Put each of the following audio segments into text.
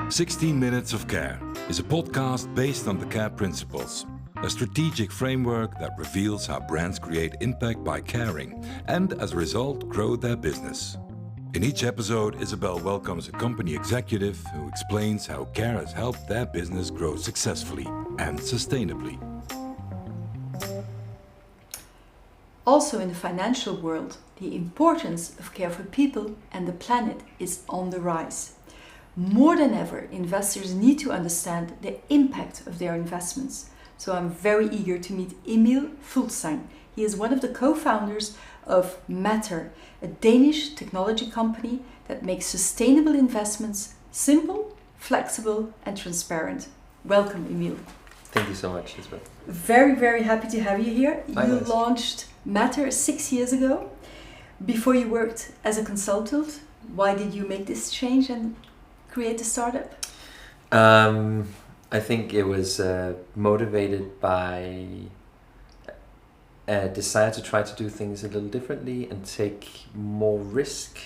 16 Minutes of Care is a podcast based on the CARE principles, a strategic framework that reveals how brands create impact by caring and, as a result, grow their business. In each episode, Isabel welcomes a company executive who explains how CARE has helped their business grow successfully and sustainably. Also in the financial world, the importance of care for people and the planet is on the rise. More than ever, investors need to understand the impact of their investments. So I'm very eager to meet Emil Fuglsang. He is one of the co-founders of Matter, a Danish technology company that makes sustainable investments simple, flexible and transparent. Welcome, Emil. Thank you so much, Isabel. Very, very happy to have you here. Hi, You guys. launched Matter 6 years ago. Before you worked as a consultant, why did you make this change and create a startup? I think it was motivated by a desire to try to do things a little differently and take more risk.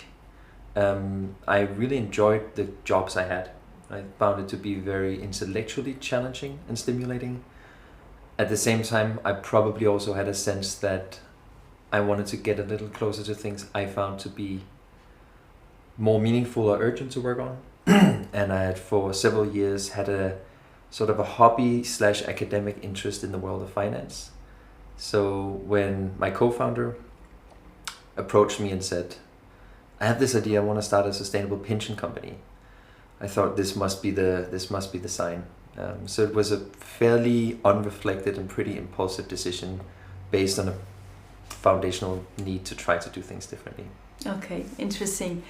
I really enjoyed the jobs I had. I found it to be very intellectually challenging and stimulating. At the same time, I probably also had a sense that I wanted to get a little closer to things I found to be more meaningful or urgent to work on. And I had for several years had a sort of a hobby / academic interest in the world of finance. So when my co-founder approached me and said, I have this idea, I want to start a sustainable pension company, I thought this must be the sign. So it was a fairly unreflected and pretty impulsive decision based on a foundational need to try to do things differently. Okay, interesting.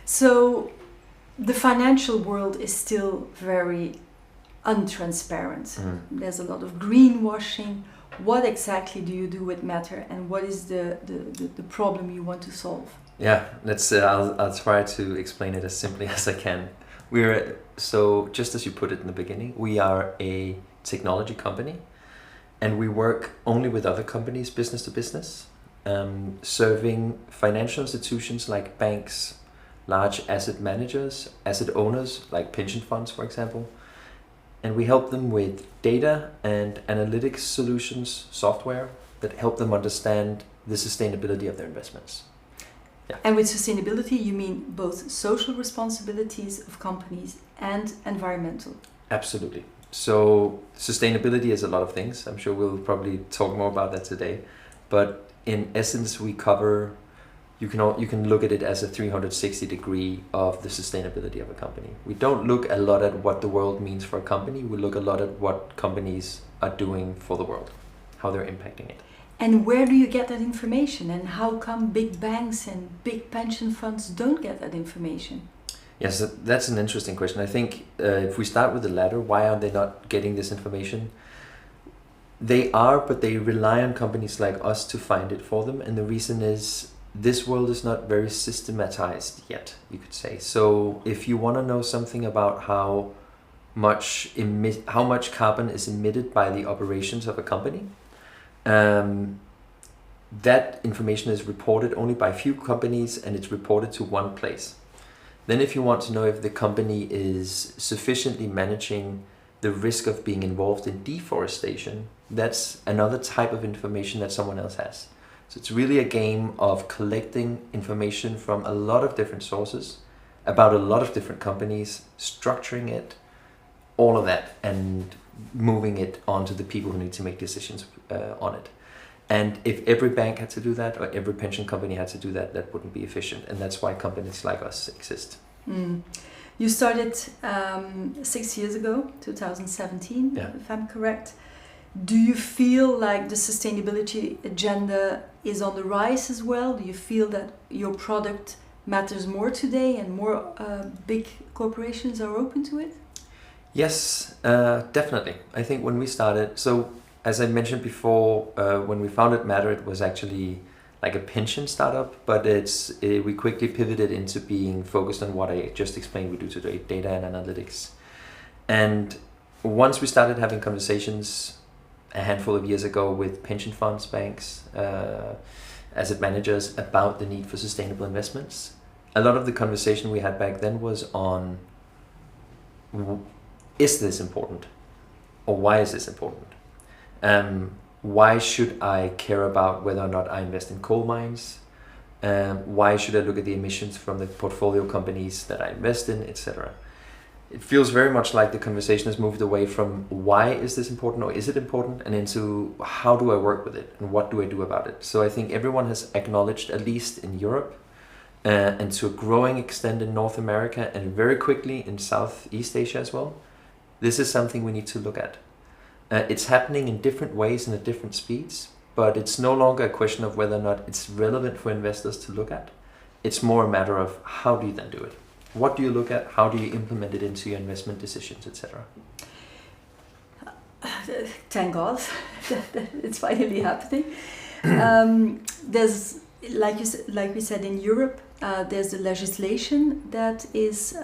So the financial world is still very untransparent. There's a lot of greenwashing. What exactly do you do with Matter and what is the problem you want to solve? Yeah, I'll try to explain it as simply as I can. So just as you put it in the beginning, we are a technology company and we work only with other companies, business to business, serving financial institutions like banks, large asset managers, asset owners like pension funds, for example. And we help them with data and analytics solutions, software that help them understand the sustainability of their investments. Yeah. And with sustainability, you mean both social responsibilities of companies and environmental? Absolutely. So sustainability is a lot of things. I'm sure we'll probably talk more about that today. But in essence, we cover, you can look at it as a 360 degree of the sustainability of a company. We don't look a lot at what the world means for a company. We look a lot at what companies are doing for the world, how they're impacting it. And where do you get that information? And how come big banks and big pension funds don't get that information? Yes, that's an interesting question. I think if we start with the latter, why are they not getting this information? They are, but they rely on companies like us to find it for them. And the reason is this world is not very systematized yet, you could say. So if you want to know something about how much carbon is emitted by the operations of a company, that information is reported only by few companies and it's reported to one place. Then if you want to know if the company is sufficiently managing the risk of being involved in deforestation, that's another type of information that someone else has. So it's really a game of collecting information from a lot of different sources about a lot of different companies, structuring it, all of that, and moving it on to the people who need to make decisions on it. And if every bank had to do that or every pension company had to do that, that wouldn't be efficient. And that's why companies like us exist. You started 6 years ago, 2017, Yeah. if I'm correct. Do you feel like the sustainability agenda is on the rise as well? Do you feel that your product matters more today and more big corporations are open to it? Yes, definitely. I think when we started, so as I mentioned before, when we founded Matter, it was actually like a pension startup, but we quickly pivoted into being focused on what I just explained we do today, data and analytics. And once we started having conversations a handful of years ago with pension funds, banks, asset managers about the need for sustainable investments, a lot of the conversation we had back then was on is this important? Or why is this important? Why should I care about whether or not I invest in coal mines? Why should I look at the emissions from the portfolio companies that I invest in, etc.? It feels very much like the conversation has moved away from why is this important or is it important, and into how do I work with it and what do I do about it. So I think everyone has acknowledged, at least in Europe, and to a growing extent in North America, and very quickly in Southeast Asia as well, this is something we need to look at. It's happening in different ways and at different speeds, but it's no longer a question of whether or not it's relevant for investors to look at. It's more a matter of how do you then do it? What do you look at? How do you implement it into your investment decisions, etc.? Thank God that it's finally happening. There's, like we said, in Europe, there's the legislation that is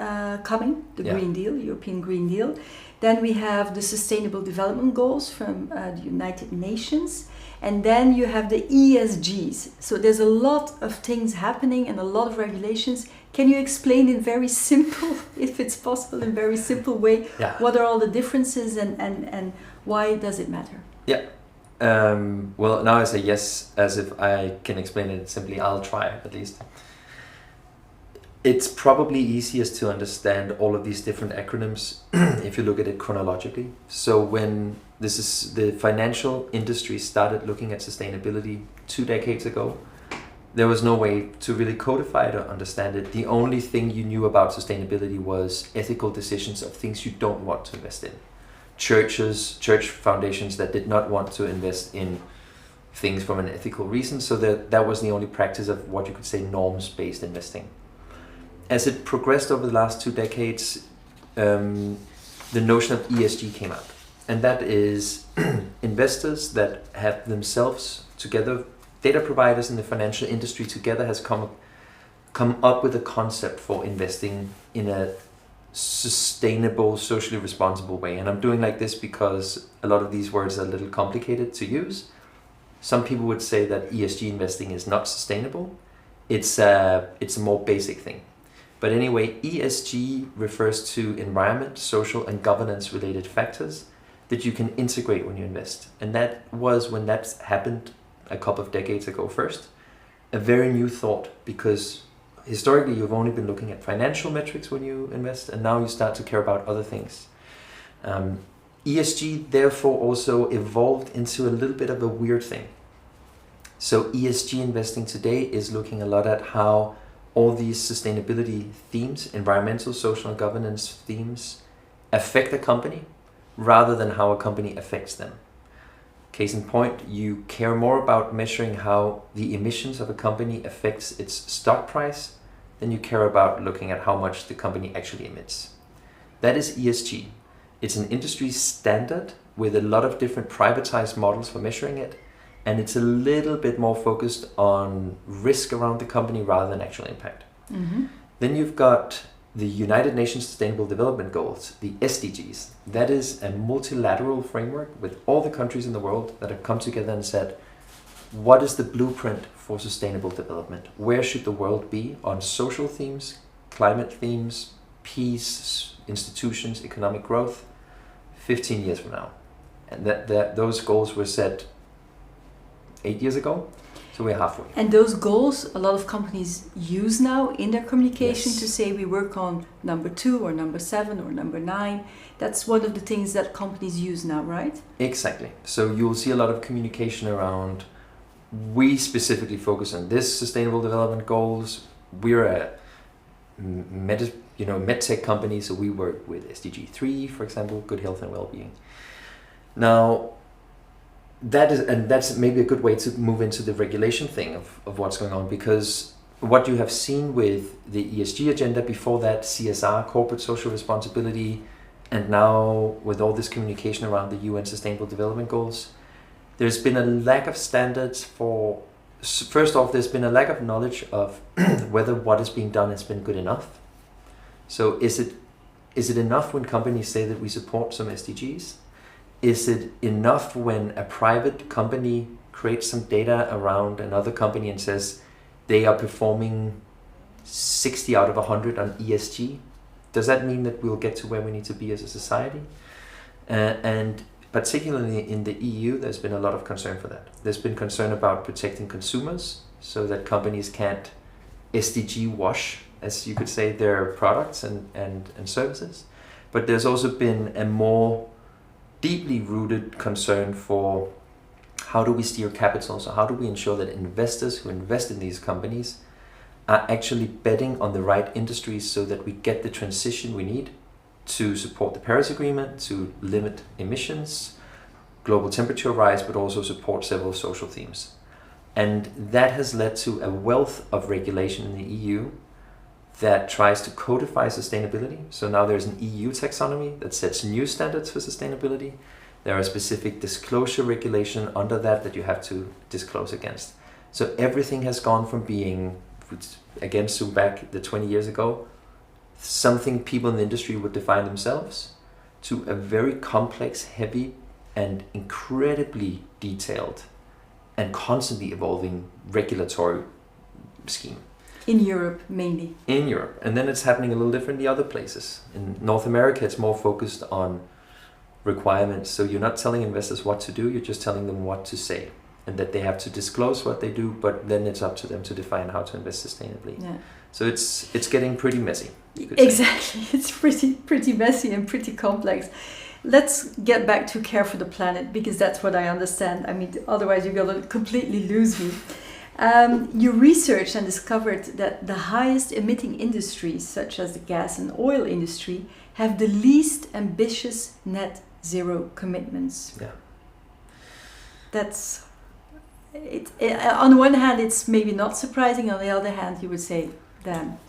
coming, the Green Deal, European Green Deal. Then we have the Sustainable Development Goals from the United Nations. And then you have the ESGs. So there's a lot of things happening and a lot of regulations. Can you explain in very simple, if it's possible, in very simple way, what are all the differences and why does it matter? Yeah. Well, now I say yes, as if I can explain it simply. I'll try, at least. It's probably easiest to understand all of these different acronyms if you look at it chronologically. So when the financial industry started looking at sustainability 2 decades ago, there was no way to really codify it or understand it. The only thing you knew about sustainability was ethical decisions of things you don't want to invest in. Church foundations that did not want to invest in things from an ethical reason, so that was the only practice of what you could say norms-based investing. As it progressed over the last 2 decades, the notion of ESG came up. And that is investors that have themselves together, data providers in the financial industry together has come up with a concept for investing in a sustainable, socially responsible way. And I'm doing like this because a lot of these words are a little complicated to use. Some people would say that ESG investing is not sustainable. It's a more basic thing. But anyway, ESG refers to environment, social and governance related factors that you can integrate when you invest. And that was, when that happened a couple of decades ago first, a very new thought, because historically you've only been looking at financial metrics when you invest, and now you start to care about other things. ESG therefore also evolved into a little bit of a weird thing. So ESG investing today is looking a lot at how all these sustainability themes, environmental, social and governance themes, affect a company rather than how a company affects them. Case in point, you care more about measuring how the emissions of a company affects its stock price than you care about looking at how much the company actually emits. That is ESG. It's an industry standard with a lot of different privatized models for measuring it, and it's a little bit more focused on risk around the company rather than actual impact. Mm-hmm. Then you've got the United Nations Sustainable Development Goals, the SDGs. That is a multilateral framework with all the countries in the world that have come together and said, what is the blueprint for sustainable development? Where should the world be on social themes, climate themes, peace, institutions, economic growth, 15 years from now? And those goals were set 8 years ago, so we're halfway. And those goals, a lot of companies use now in their communication to say we work on number 2 or number 7 or number 9. That's one of the things that companies use now, right? Exactly. So you'll see a lot of communication around, we specifically focus on this sustainable development goals. We're a medtech company, so we work with SDG 3, for example, good health and well-being. Now, that's maybe a good way to move into the regulation thing of what's going on, because what you have seen with the ESG agenda, before that CSR, corporate social responsibility, and now with all this communication around the UN Sustainable Development Goals, there's been a lack of standards for, first off, there's been a lack of knowledge of whether what is being done has been good enough. So is it enough when companies say that we support some SDGs? Is it enough when a private company creates some data around another company and says they are performing 60 out of 100 on ESG? Does that mean that we'll get to where we need to be as a society? And particularly in the EU, there's been a lot of concern for that. There's been concern about protecting consumers so that companies can't SDG wash, as you could say, their products and services. But there's also been a more deeply rooted concern for how do we steer capital? So how do we ensure that investors who invest in these companies are actually betting on the right industries so that we get the transition we need to support the Paris Agreement, to limit emissions, global temperature rise, but also support several social themes. And that has led to a wealth of regulation in the EU that tries to codify sustainability. So now there's an EU taxonomy that sets new standards for sustainability. There are specific disclosure regulation under that you have to disclose against. So everything has gone from being, again, zoom back the 20 years ago, something people in the industry would define themselves, to a very complex, heavy, and incredibly detailed and constantly evolving regulatory scheme. In Europe, mainly. In Europe. And then it's happening a little different in the other places. In North America, it's more focused on requirements. So you're not telling investors what to do, you're just telling them what to say. And that they have to disclose what they do, but then it's up to them to define how to invest sustainably. Yeah. So it's getting pretty messy. Exactly. It's pretty messy and pretty complex. Let's get back to care for the planet, because that's what I understand. I mean, otherwise you're going to completely lose me. You researched and discovered that the highest emitting industries, such as the gas and oil industry, have the least ambitious net zero commitments. Yeah. That's it. On one hand, it's maybe not surprising. On the other hand, you would say, damn.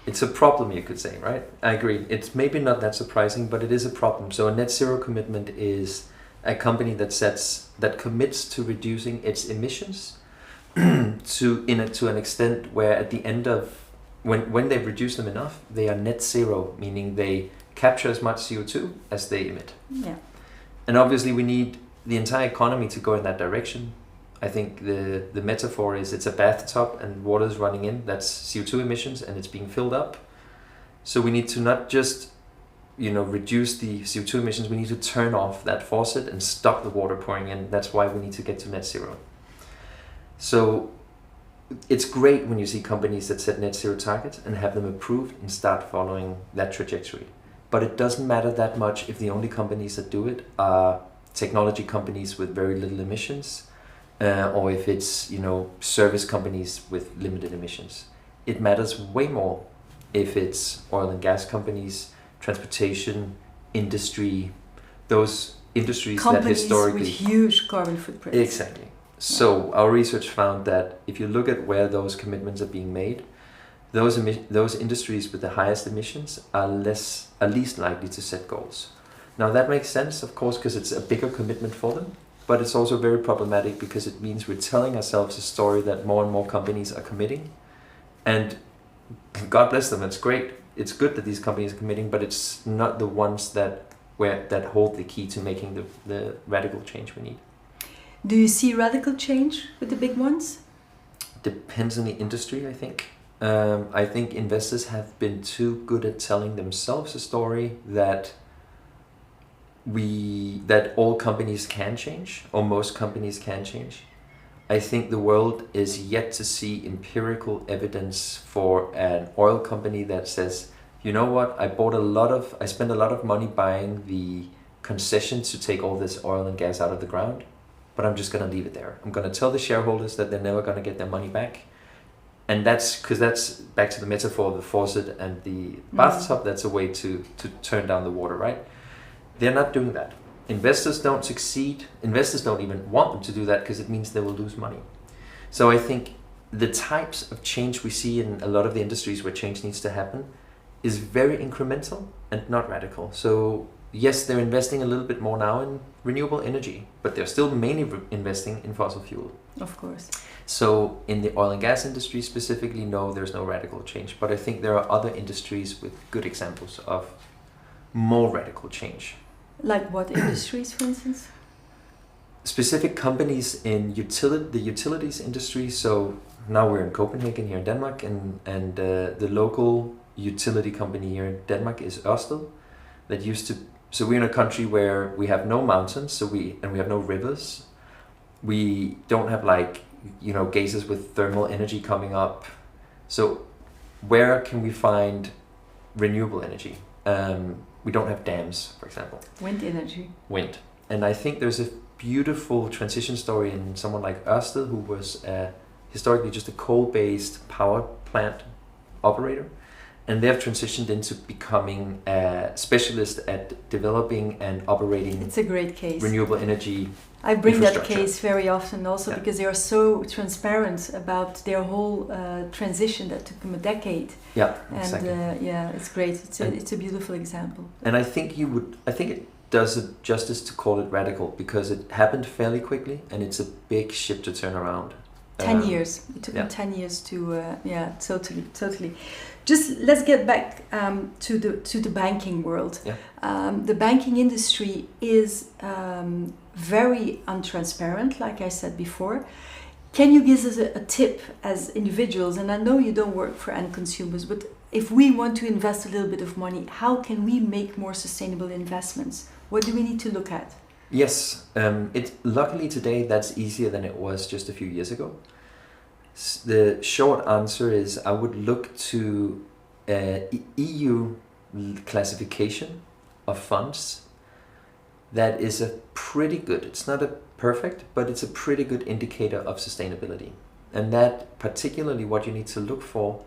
It's a problem, you could say, right? I agree. It's maybe not that surprising, but it is a problem. So a net zero commitment is a company that commits to reducing its emissions to an extent where at the end of when they've reduced them enough, they are net zero, meaning they capture as much CO2 as they emit. Yeah. And obviously we need the entire economy to go in that direction. I think the metaphor is it's a bathtub and water is running in, that's CO2 emissions, and it's being filled up. So we need to not just reduce the CO2 emissions, we need to turn off that faucet and stop the water pouring in. That's why we need to get to net zero. So it's great when you see companies that set net zero targets and have them approved and start following that trajectory. But it doesn't matter that much if the only companies that do it are technology companies with very little emissions, or if it's service companies with limited emissions. It matters way more if it's oil and gas companies, transportation, industry, those industries companies that historically with huge carbon footprints. Exactly. So our research found that if you look at where those commitments are being made, those industries with the highest emissions are least likely to set goals. Now that makes sense, of course, because it's a bigger commitment for them, but it's also very problematic because it means we're telling ourselves a story that more and more companies are committing, and God bless them, it's great. It's good that these companies are committing, but it's not the ones that hold the key to making the radical change we need. Do you see radical change with the big ones? Depends on the industry, I think. I think investors have been too good at telling themselves a story that all companies can change, or most companies can change. I think the world is yet to see empirical evidence for an oil company that says, you know what, I spent a lot of money buying the concessions to take all this oil and gas out of the ground, but I'm just going to leave it there. I'm going to tell the shareholders that they're never going to get their money back. And that's back to the metaphor of the faucet and the bathtub. That's a way to turn down the water, right? They're not doing that. Investors don't succeed. Investors don't even want them to do that because it means they will lose money. So I think the types of change we see in a lot of the industries where change needs to happen is very incremental and not radical. So yes, they're investing a little bit more now in renewable energy, but they're still mainly investing in fossil fuel. Of course. So in the oil and gas industry specifically, no, there's no radical change. But I think there are other industries with good examples of more radical change. Like what industries, for instance? Specific companies in the utilities industry. So now we're in Copenhagen here in Denmark, and the local utility company here in Denmark is Ørsted, that used to. So we're in a country where we have no mountains, we have no rivers. We don't have geysers with thermal energy coming up. So where can we find renewable energy? We don't have dams, for example. Wind energy. Wind. And I think there's a beautiful transition story in someone like Ørsted, who was historically just a coal-based power plant operator. And they have transitioned into becoming a specialist at developing and operating. It's a great case. Renewable energy. I bring that case very often also because they are so transparent about their whole transition that took them a decade. Yeah, exactly. And it's great. It's a beautiful example. And I think it does it justice to call it radical because it happened fairly quickly and it's a big ship to turn around. 10 years. It took them 10 years to, totally. Just let's get back to the banking world. Yeah. The banking industry is very untransparent, like I said before. Can you give us a tip as individuals? And I know you don't work for end consumers, but if we want to invest a little bit of money, how can we make more sustainable investments? What do we need to look at? Yes, luckily today that's easier than it was just a few years ago. The short answer is I would look to EU classification of funds that is a pretty good, it's not a perfect, but it's a pretty good indicator of sustainability. And that particularly what you need to look for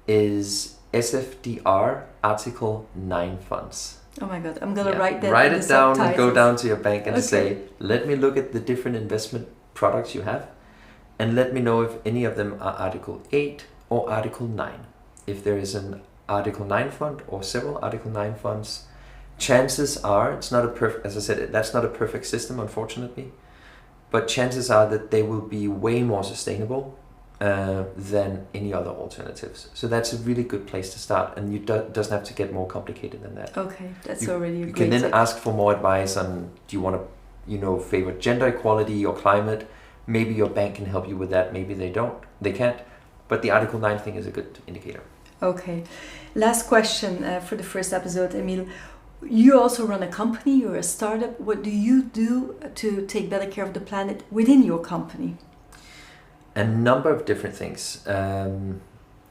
is SFDR Article 9 funds. Oh my God, I'm going to write that. Write it down and go down to your bank and say, let me look at the different investment products you have and let me know if any of them are Article 8 or Article 9. If there is an Article 9 fund or several Article 9 funds, chances are, it's not a perfect, as I said, that's not a perfect system, unfortunately, but chances are that they will be way more sustainable than any other alternatives. So that's a really good place to start, and you doesn't have to get more complicated than that. Okay, that's already a great You can then ask for more advice on, do you want to, favor gender equality or climate? Maybe your bank can help you with that. Maybe they can't. But the Article 9 thing is a good indicator. Okay. Last question for the first episode, Emil. You also run a company, you're a startup. What do you do to take better care of the planet within your company? A number of different things.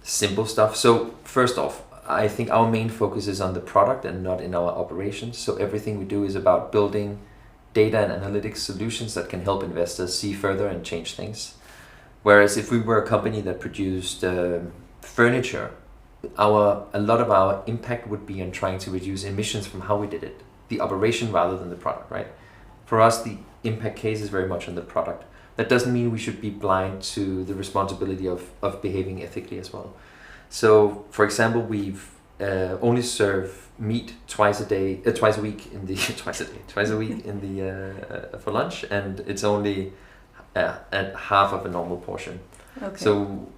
Simple stuff. So first off, I think our main focus is on the product and not in our operations. So everything we do is about building data and analytics solutions that can help investors see further and change things. Whereas if we were a company that produced furniture, a lot of our impact would be on trying to reduce emissions from how we did it, the operation rather than the product, right? For us, the impact case is very much on the product. That doesn't mean we should be blind to the responsibility of behaving ethically as well. So, for example, we've only serve meat twice a week in the for lunch, and it's only at half of a normal portion. Okay. So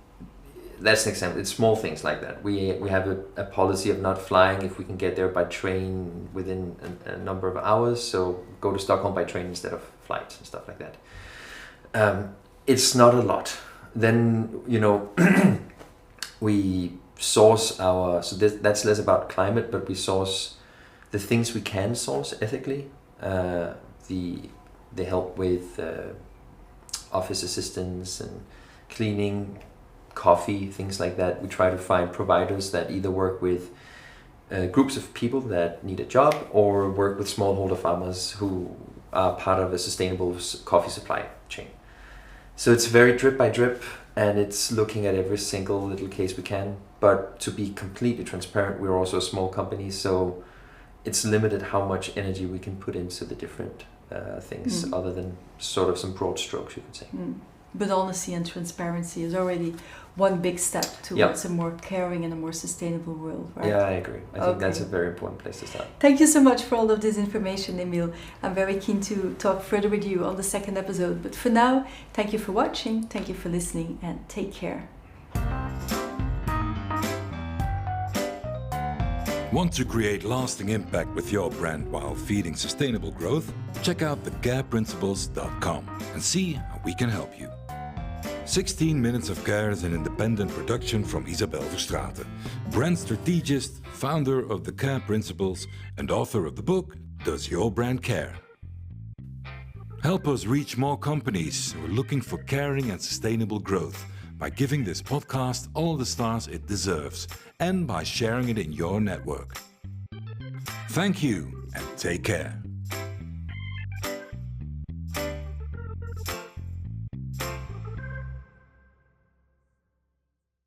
that's an example. It's small things like that. We have a policy of not flying if we can get there by train within a number of hours. So go to Stockholm by train instead of flights and stuff like that. It's not a lot. Then we source that's less about climate, but we source the things we can source ethically. They help with office assistants and cleaning, coffee, things like that. We try to find providers that either work with groups of people that need a job or work with smallholder farmers who are part of a sustainable coffee supply chain. So it's very drip by drip, and it's looking at every single little case we can. But to be completely transparent, we're also a small company, so it's limited how much energy we can put into the different things, other than sort of some broad strokes, you could say. But honesty and transparency is already one big step towards a more caring and a more sustainable world, right? Yeah, I agree. I think that's a very important place to start. Thank you so much for all of this information, Emil. I'm very keen to talk further with you on the second episode. But for now, thank you for watching, thank you for listening, and take care. Want to create lasting impact with your brand while feeding sustainable growth? Check out thecareprinciples.com and see how we can help you. 16 Minutes of Care is an independent production from Isabel Verstraeten, brand strategist, founder of the CARE Principles, and author of the book, Does Your Brand Care? Help us reach more companies who are looking for caring and sustainable growth by giving this podcast all the stars it deserves and by sharing it in your network. Thank you and take care.